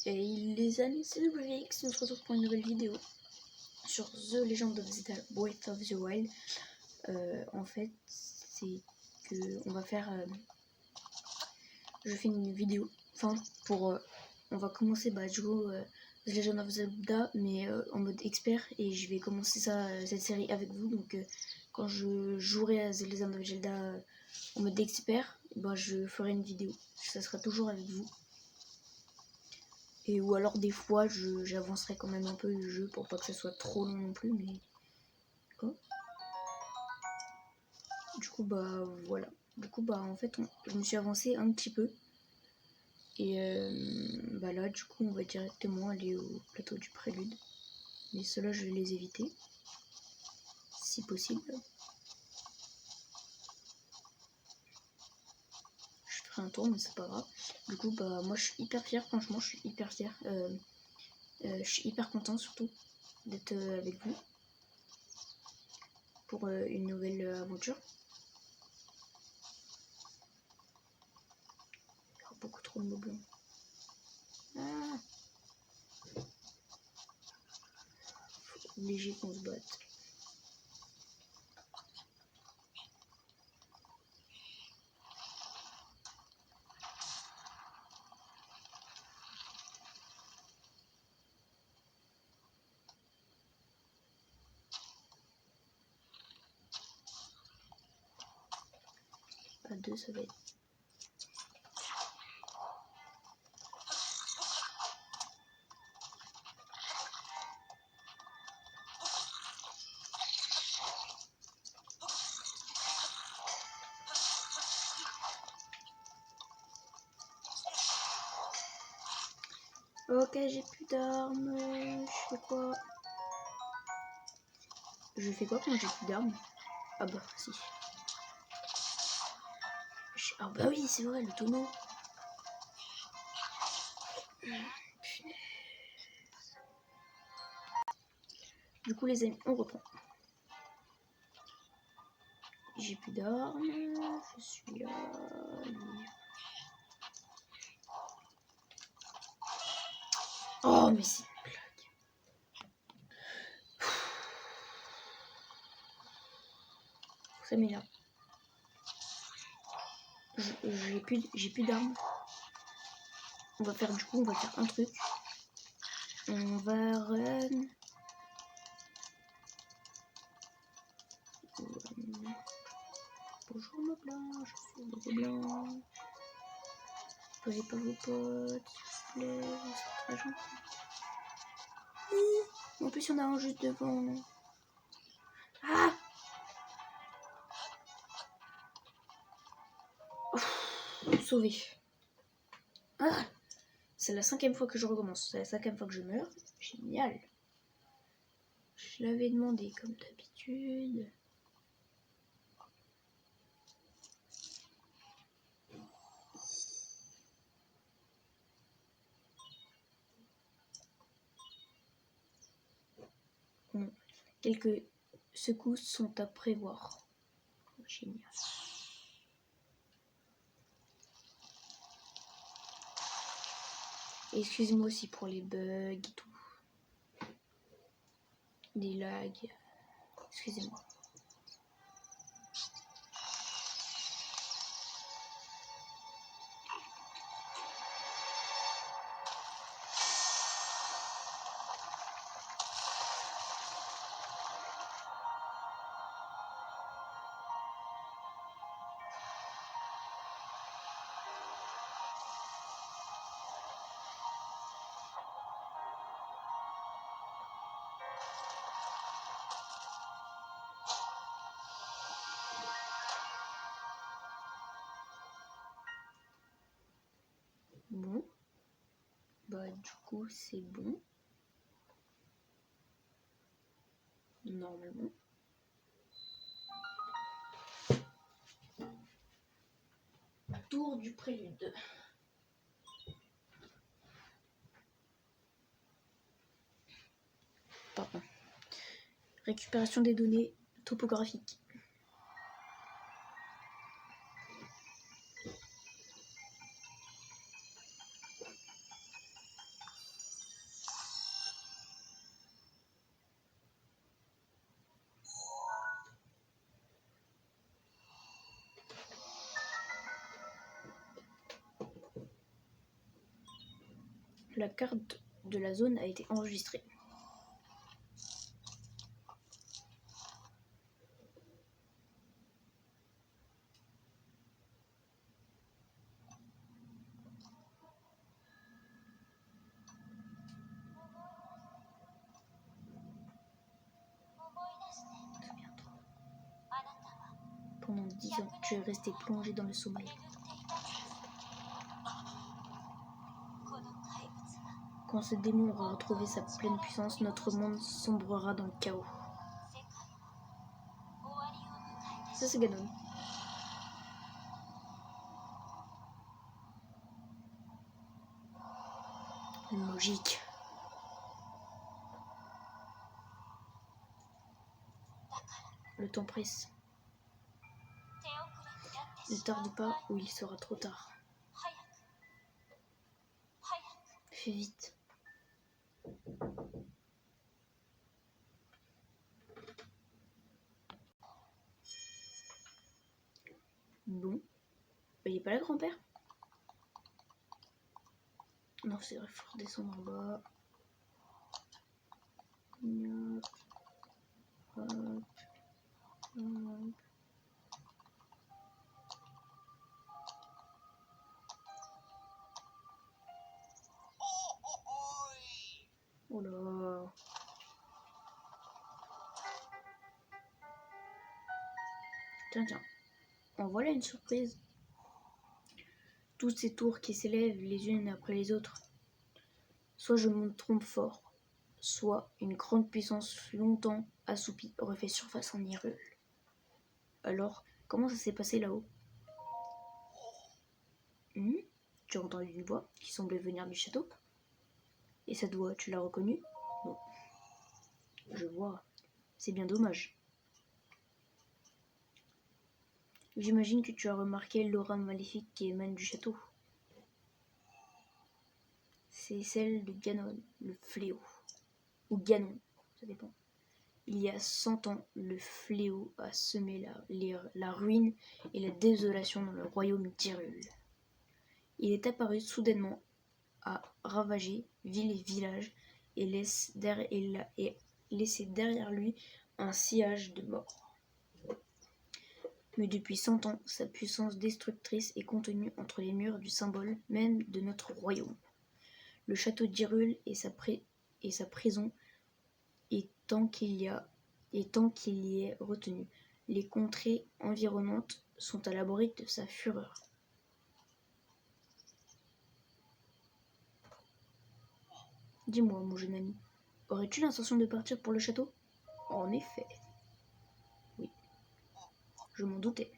Et les amis, c'est WX, on se retrouve pour une nouvelle vidéo sur The Legend of Zelda Breath of the Wild. En fait, c'est que on va faire... je fais une vidéo, enfin, pour... on va commencer du coup The Legend of Zelda, mais en mode expert, et je vais commencer cette série avec vous, donc quand je jouerai à The Legend of Zelda en mode expert, je ferai une vidéo, ça sera toujours avec vous. Et ou alors des fois j'avancerai quand même un peu le jeu pour pas que ça soit trop long non plus, mais oh. Du coup voilà. Du coup en fait je me suis avancé un petit peu. Et là du coup on va directement aller au plateau du prélude. Mais ceux-là je vais les éviter. Si possible. Je ferai un tour mais c'est pas grave. Du coup moi je suis hyper fière, franchement je suis hyper fière. Je suis hyper content surtout d'être avec vous pour une nouvelle aventure. Il y a beaucoup trop de mots blancs. Ah, faut obligé qu'on se batte. À deux ça va être... Ok, j'ai plus d'armes. Je fais quoi? Je fais quoi quand j'ai plus d'armes? Ah bah si. Ah bah oui, c'est vrai, le tonneau. Du coup les amis, on reprend. J'ai plus d'armes. Je suis là. Oh mais c'est une blague. Ça m'énerve. J'ai plus d'armes. On va faire un truc. On va run. Bonjour mon blanc, je suis le blanc. Posez pas vos potes, s'il vous plaît, c'est très gentil. En plus, il y en a un juste devant. Ah! Sauvé. Ah! C'est la 5e fois que je recommence. C'est la 5e fois que je meurs. Génial. Je l'avais demandé comme d'habitude. Bon. Quelques secousses sont à prévoir. Génial. Excusez-moi aussi pour les bugs et tout. Des lags. Excusez-moi. Bon. Du coup, c'est bon. Normalement. Tour du prélude. Pardon. Récupération des données topographiques. La carte de la zone a été enregistrée. Pendant 10 ans, tu es resté plongé dans le sommeil. Quand ce démon aura retrouvé sa pleine puissance, notre monde sombrera dans le chaos. Ça, c'est Ganon. Logique. Le temps presse. Ne tarde pas ou il sera trop tard. Fais vite. Bon. Il n'y a pas là, grand-père? Non, c'est vrai, il faut redescendre en bas. Hop. Hop. Hop. Oh là. Tiens, tiens. En voilà une surprise. Toutes ces tours qui s'élèvent les unes après les autres. Soit je me trompe fort, soit une grande puissance longtemps assoupie refait surface en Hyrule. Alors, comment ça s'est passé là-haut? Tu as entendu une voix qui semblait venir du château? Et cette voix, tu l'as reconnue? Non. Je vois. C'est bien dommage. J'imagine que tu as remarqué l'aura maléfique qui émane du château. C'est celle de Ganon, le fléau. Ou Ganon, ça dépend. Il y a 100 ans, le fléau a semé la ruine et la désolation dans le royaume d'Hyrule. Il est apparu soudainement, a ravagé ville et village et laissé derrière lui un sillage de morts. Mais depuis 100 ans, sa puissance destructrice est contenue entre les murs du symbole même de notre royaume. Le château d'Hyrule et sa prison, et tant qu'il y est retenu, les contrées environnantes sont à l'abri de sa fureur. Dis-moi, mon jeune ami, aurais-tu l'intention de partir pour le château? En effet. Oui, je m'en doutais.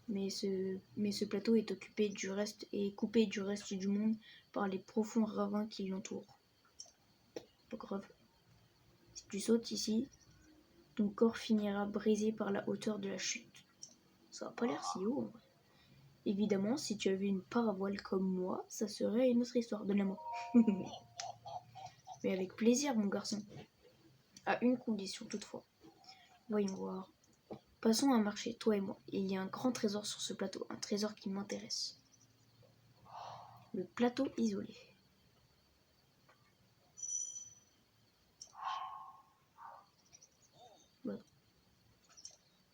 Mais ce plateau est coupé du reste du monde par les profonds ravins qui l'entourent. Pas grave. Si tu sautes ici, ton corps finira brisé par la hauteur de la chute. Ça n'a pas l'air si haut en vrai. Évidemment, si tu avais une paravoile comme moi, ça serait une autre histoire, donne-la-moi. Mais avec plaisir, mon garçon. À une condition toutefois. Voyons voir. Passons à marcher, toi et moi. Il y a un grand trésor sur ce plateau, un trésor qui m'intéresse. Le plateau isolé. Bon.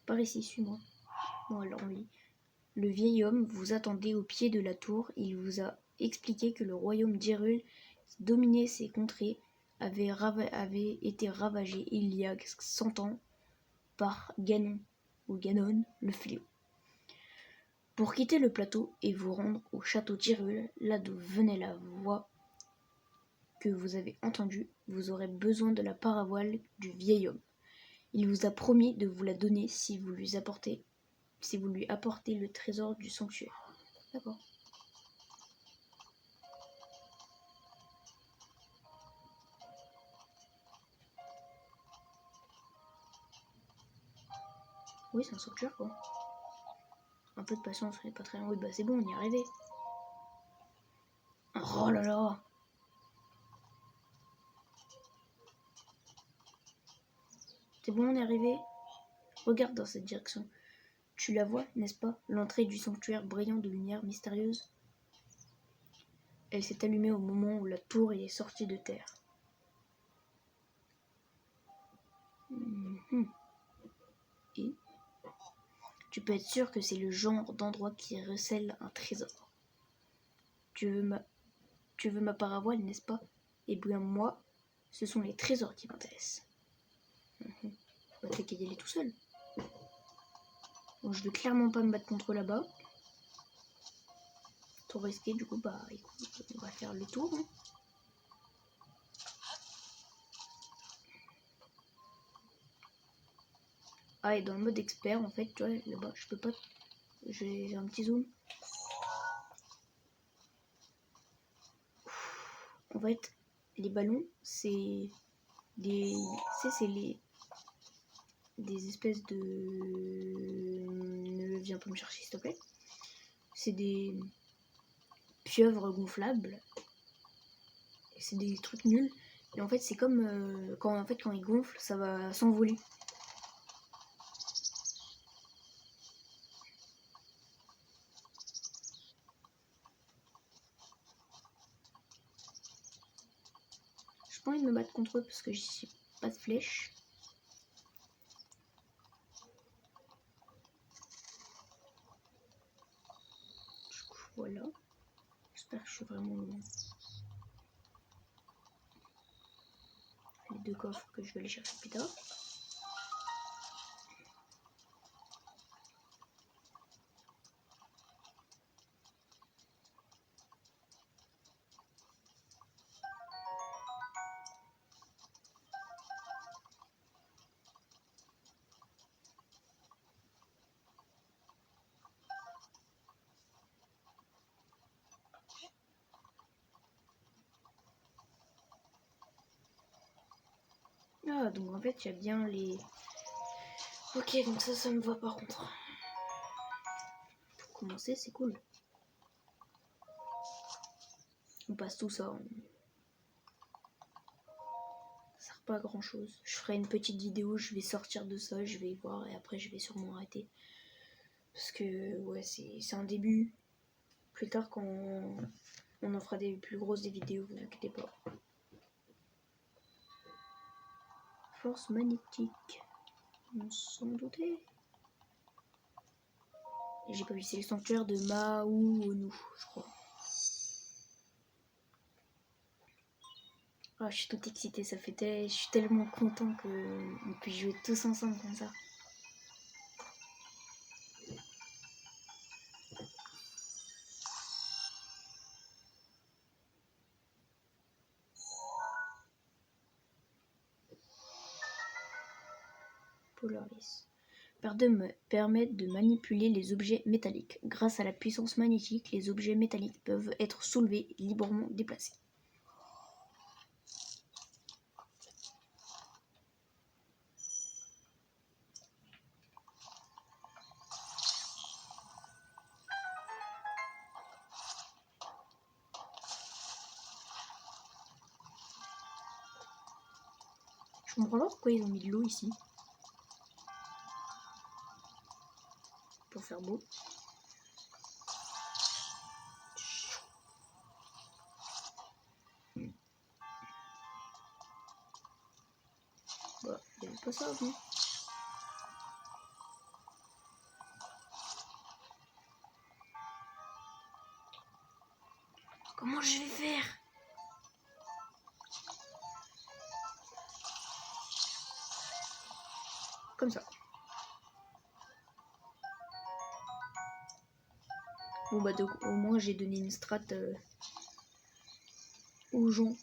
Par ici, suis-moi. Bon, alors on lit. Le vieil homme vous attendait au pied de la tour. Il vous a expliqué que le royaume d'Hyrule, qui dominait ces contrées, avait été ravagé il y a 100 ans par Ganon, ou Ganon, le fléau. Pour quitter le plateau et vous rendre au château d'Hyrule, là d'où venait la voix que vous avez entendue, vous aurez besoin de la paravoile du vieil homme. Il vous a promis de vous la donner si vous lui apportez le trésor du sanctuaire. D'accord. Oui, c'est un sanctuaire quoi. Un peu de patience, on n'est pas très loin. Oui, bah c'est bon, on y est arrivé. Oh là là! C'est bon, on est arrivé? Regarde dans cette direction. Tu la vois, n'est-ce pas? L'entrée du sanctuaire brillant de lumière mystérieuse. Elle s'est allumée au moment où la tour est sortie de terre. Et tu peux être sûr que c'est le genre d'endroit qui recèle un trésor. Tu veux ma paravoile, n'est-ce pas? Eh bien moi, ce sont les trésors qui m'intéressent. Bah t'as qu'à y aller tout seul. Donc je vais clairement pas me battre contre là-bas. Trop risqué, du coup, bah écoute, on va faire le tour. Hein. Ah, et dans le mode expert, en fait, tu vois, là-bas, je peux pas. J'ai un petit zoom. En fait, les ballons, c'est des. C'est des espèces de. Ne viens pas me chercher, s'il te plaît. C'est des pieuvres gonflables. C'est des trucs nuls. Et en fait, c'est comme quand ils gonflent, ça va s'envoler. J'ai pas envie de me battre contre eux parce que j'ai pas de flèches. Du coup, voilà. J'espère que je suis vraiment loin. Les 2 coffres que je vais aller chercher plus tard. Ah, donc en fait, il y a bien les... Ok, donc ça me va par contre. Pour commencer, c'est cool. On passe tout ça. Ça sert pas à grand chose. Je ferai une petite vidéo, je vais sortir de ça, je vais y voir et après je vais sûrement arrêter. Parce que, ouais, c'est un début. Plus tard, quand on en fera des plus grosses des vidéos, vous inquiétez pas. Force magnétique. On s'en doutait. Et j'ai pas vu, c'est le sanctuaire de Maounou, je crois. Ah, je suis toute excitée, je suis tellement content qu'on puisse jouer tous ensemble comme ça. Polaris. Permettent de manipuler les objets métalliques. Grâce à la puissance magnétique, les objets métalliques peuvent être soulevés et librement déplacés. Je comprends pas pourquoi ils ont mis de l'eau ici. Pour faire beau. Bah, il n'y avait pas ça avant. Comment je vais faire? Comme ça. Bon bah donc au moins j'ai donné une strat aux gens.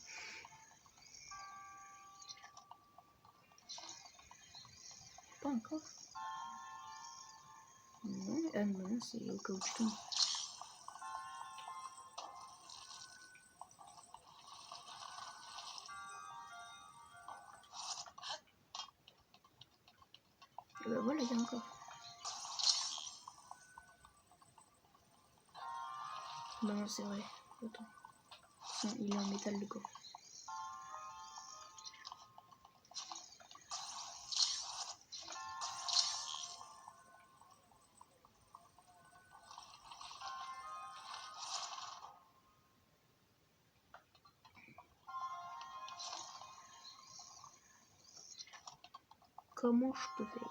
Pas encore. Non, ah non, c'est au cas où tu tombes. Et bah voilà, il y a encore. Bah non, c'est vrai. Attends. Il est en métal le coffre. comment je peux faire?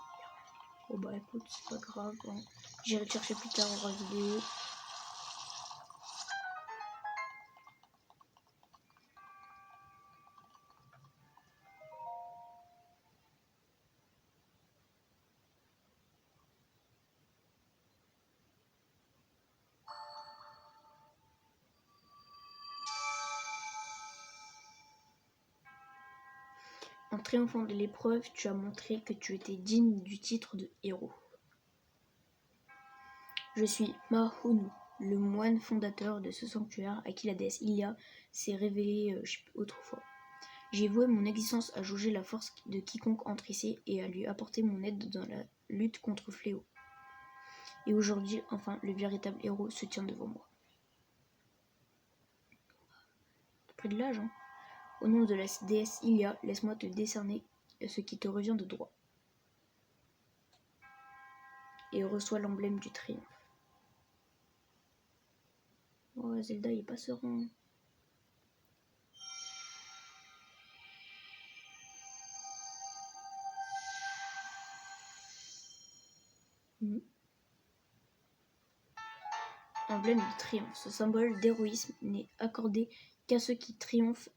Oh bah écoute, c'est pas grave, hein. J'irai te chercher plus tard en vidéo. En triomphant de l'épreuve, tu as montré que tu étais digne du titre de héros. Je suis Mahonu, le moine fondateur de ce sanctuaire à qui la déesse Ilia s'est révélée autrefois. J'ai voué mon existence à jauger la force de quiconque entre ici et à lui apporter mon aide dans la lutte contre Fléau. Et aujourd'hui, enfin, le véritable héros se tient devant moi. Près de l'âge, hein. Au nom de la déesse Ilia, laisse-moi te décerner ce qui te revient de droit. Et reçois l'emblème du triomphe. Oh, Zelda, il est pas serein. Emblème de triomphe. Ce symbole d'héroïsme n'est accordé qu'à ceux qui triomphent,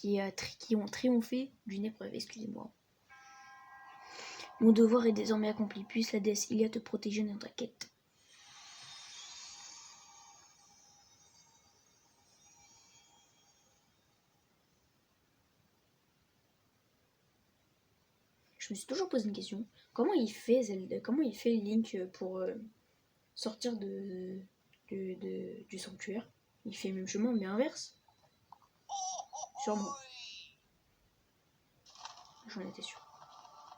qui ont triomphé d'une épreuve. Excusez-moi. Mon devoir est désormais accompli. Puisse la déesse Ilia te protéger dans ta quête. Je me suis toujours posé une question. Comment il fait Zelda, comment il fait Link pour sortir du sanctuaire? Il fait le même chemin mais inverse. Sûrement. J'en étais sûr.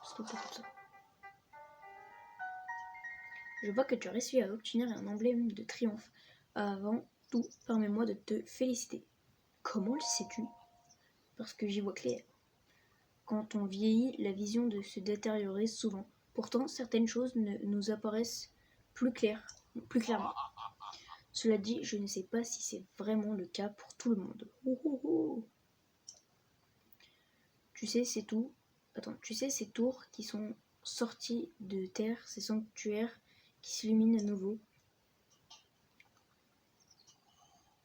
C'est pas comme ça. Je vois que tu as réussi à obtenir un emblème de triomphe. Avant tout, permets-moi de te féliciter. Comment le sais-tu? Parce que j'y vois clair. Quand on vieillit, la vision de se détériorer souvent. Pourtant, certaines choses nous apparaissent plus clairement. Cela dit, je ne sais pas si c'est vraiment le cas pour tout le monde. Tu sais, c'est tout. Attends, tu sais ces tours qui sont sorties de terre, ces sanctuaires qui s'illuminent à nouveau.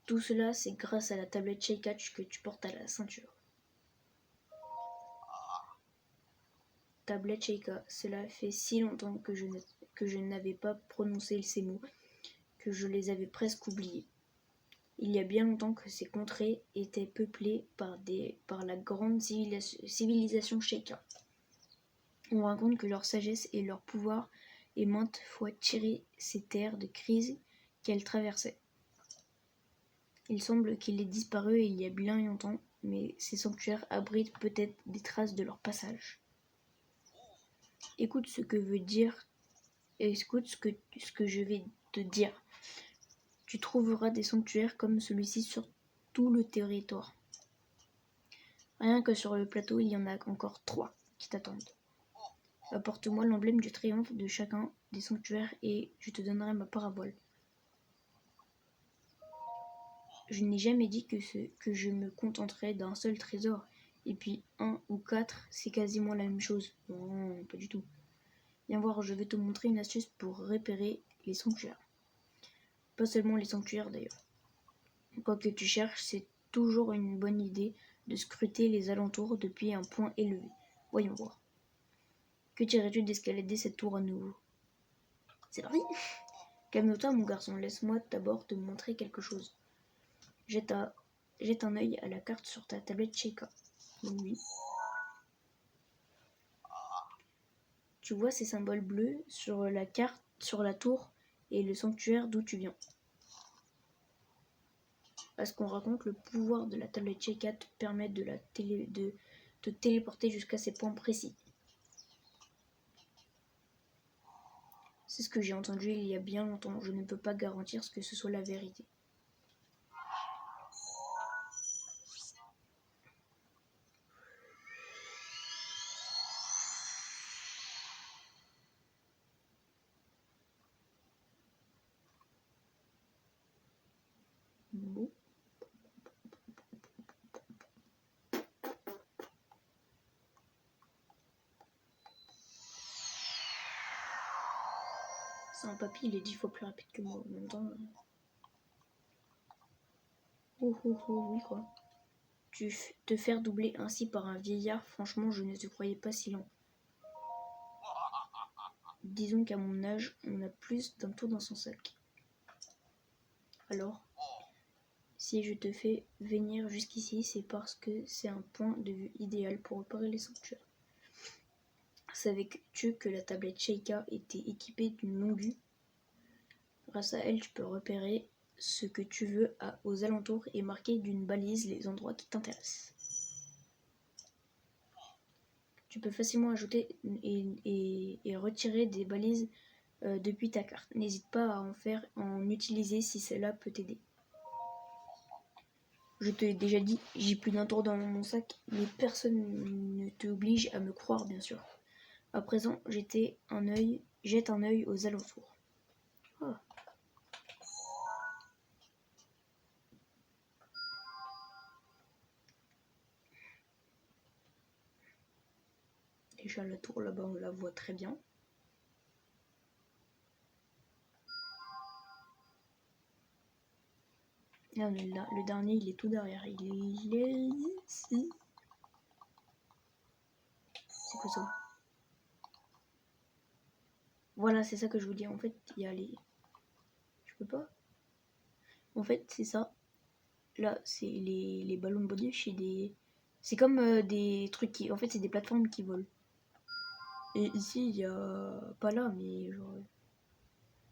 Tout cela, c'est grâce à la tablette Sheikah que tu portes à la ceinture. Tablette Sheikah, cela fait si longtemps que je n'avais pas prononcé ces mots, que je les avais presque oubliés. Il y a bien longtemps que ces contrées étaient peuplées par la grande civilisation Sheikah. On raconte que leur sagesse et leur pouvoir aient maintes fois tiré ces terres de crise qu'elles traversaient. Il semble qu'il ait disparu il y a bien longtemps, mais ces sanctuaires abritent peut-être des traces de leur passage. Écoute ce que je vais te dire. Tu trouveras des sanctuaires comme celui-ci sur tout le territoire. Rien que sur le plateau, il y en a encore 3 qui t'attendent. Apporte-moi l'emblème du triomphe de chacun des sanctuaires et je te donnerai ma parabole. Je n'ai jamais dit que je me contenterais d'un seul trésor. Et puis 1 ou 4, c'est quasiment la même chose. Non, pas du tout. Viens voir, je vais te montrer une astuce pour repérer les sanctuaires. Pas seulement les sanctuaires d'ailleurs. Quoi que tu cherches, c'est toujours une bonne idée de scruter les alentours depuis un point élevé. Voyons voir. Que dirais-tu d'escalader cette tour à nouveau? C'est parti. Calme-toi mon garçon, laisse-moi d'abord te montrer quelque chose. Jette un œil à la carte sur ta tablette Sheikah. Oui. Tu vois ces symboles bleus sur la carte, sur la tour et le sanctuaire d'où tu viens. Parce qu'on raconte, le pouvoir de la tablette Sheikah te permet de te téléporter jusqu'à ces points précis. C'est ce que j'ai entendu il y a bien longtemps. Je ne peux pas garantir que ce soit la vérité. Bon. Un papy, il est 10 fois plus rapide que moi en même temps. Oh oh oh, oui quoi. Te faire doubler ainsi par un vieillard, franchement, je ne te croyais pas si lent. Disons qu'à mon âge, on a plus d'un tour dans son sac. Alors, si je te fais venir jusqu'ici, c'est parce que c'est un point de vue idéal pour repérer les sanctuaires. Savais-tu que la tablette Sheikah était équipée d'une longue-vue? Grâce à elle, tu peux repérer ce que tu veux aux alentours et marquer d'une balise les endroits qui t'intéressent. Tu peux facilement ajouter et retirer des balises depuis ta carte. N'hésite pas à en utiliser si cela peut t'aider. Je te l'ai déjà dit, j'ai plus d'un tour dans mon sac, mais personne ne t'oblige à me croire, bien sûr. À présent, jette un œil aux alentours. Oh. Déjà la tour là-bas, on la voit très bien. Là, on est là. Le dernier, il est tout derrière. Il est ici. C'est quoi ça? Voilà, c'est ça que je vous dis. En fait, il y a les... Je peux pas. En fait, c'est ça. Là, c'est les ballons de bonus chez des... C'est comme des trucs qui... En fait, c'est des plateformes qui volent. Et ici, il y a... Pas là, mais genre...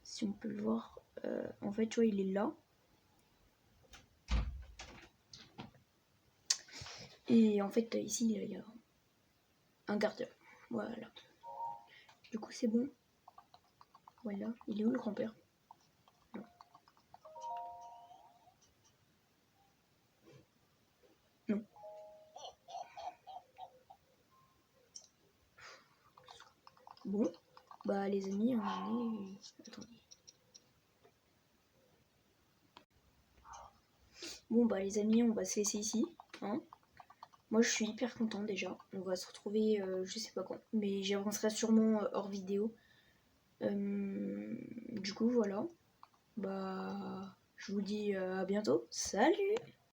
Si on peut le voir... en fait, tu vois, il est là. Et en fait, ici, il y a un gardien. Voilà. Du coup, c'est bon. Voilà. Il est où le grand-père? Non. Non. Bon. Bah, les amis, on est... Attendez. Bon, bah, les amis, on va se laisser ici. Hein. Moi, je suis hyper content déjà. On va se retrouver, je sais pas quand. Mais j'avancerai sûrement hors vidéo. Du coup, voilà. Bah, je vous dis à bientôt. Salut!